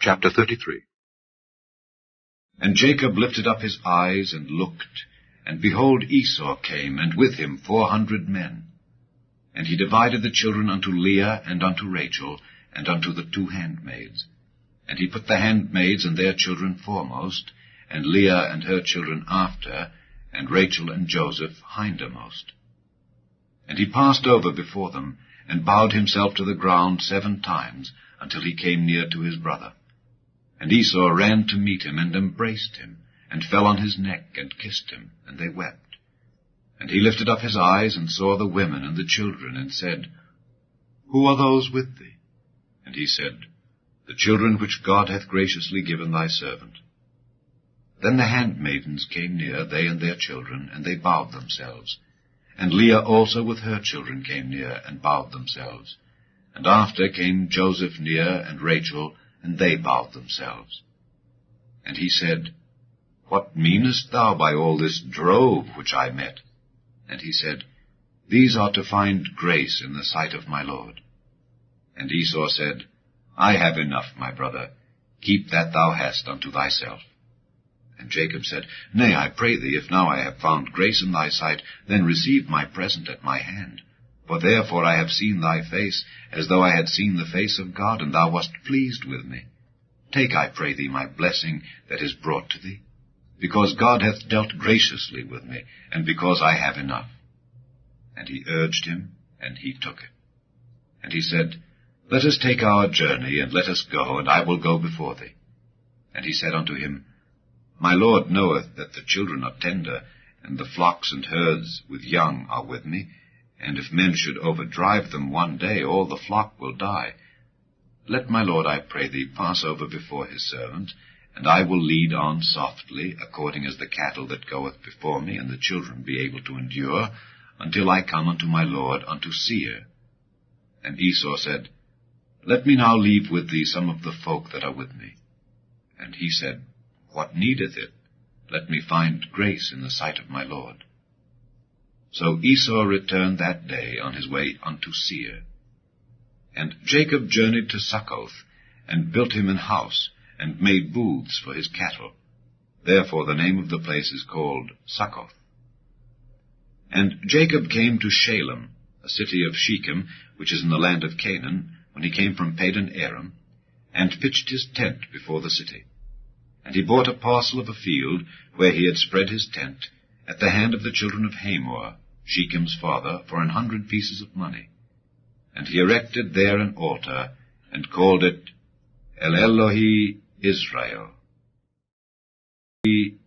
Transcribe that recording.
Chapter 33. And Jacob lifted up his eyes and looked, and behold, Esau came, and with him 400 men. And he divided the children unto Leah and unto Rachel, and unto the 2 handmaids. And he put the handmaids and their children foremost, and Leah and her children after, and Rachel and Joseph hindermost. And he passed over before them, and bowed himself to the ground 7 times, until he came near to his brother. And Esau ran to meet him, and embraced him, and fell on his neck, and kissed him, and they wept. And he lifted up his eyes, and saw the women and the children, and said, Who are those with thee? And he said, The children which God hath graciously given thy servant. Then the handmaidens came near, they and their children, and they bowed themselves. And Leah also with her children came near, and bowed themselves. And after came Joseph near, and Rachel, and they bowed themselves. And he said, What meanest thou by all this drove which I met? And he said, These are to find grace in the sight of my Lord. And Esau said, I have enough, my brother. Keep that thou hast unto thyself. And Jacob said, Nay, I pray thee, if now I have found grace in thy sight, then receive my present at my hand. For therefore I have seen thy face, as though I had seen the face of God, and thou wast pleased with me. Take, I pray thee, my blessing that is brought to thee, because God hath dealt graciously with me, and because I have enough. And he urged him, and he took it. And he said, Let us take our journey, and let us go, and I will go before thee. And he said unto him, My Lord knoweth that the children are tender, and the flocks and herds with young are with me, and if men should overdrive them one day, all the flock will die. Let my Lord, I pray thee, pass over before his servant, and I will lead on softly, according as the cattle that goeth before me, and the children be able to endure, until I come unto my Lord, unto Seir. And Esau said, Let me now leave with thee some of the folk that are with me. And he said, What needeth it? Let me find grace in the sight of my Lord. So Esau returned that day on his way unto Seir. And Jacob journeyed to Succoth, and built him an house, and made booths for his cattle. Therefore the name of the place is called Succoth. And Jacob came to Shalem, a city of Shechem, which is in the land of Canaan, when he came from Padan Aram, and pitched his tent before the city. And he bought a parcel of a field, where he had spread his tent, at the hand of the children of Hamor, Shechem's father, for 100 pieces of money. And he erected there an altar, and called it El Elohe Israel. Israel.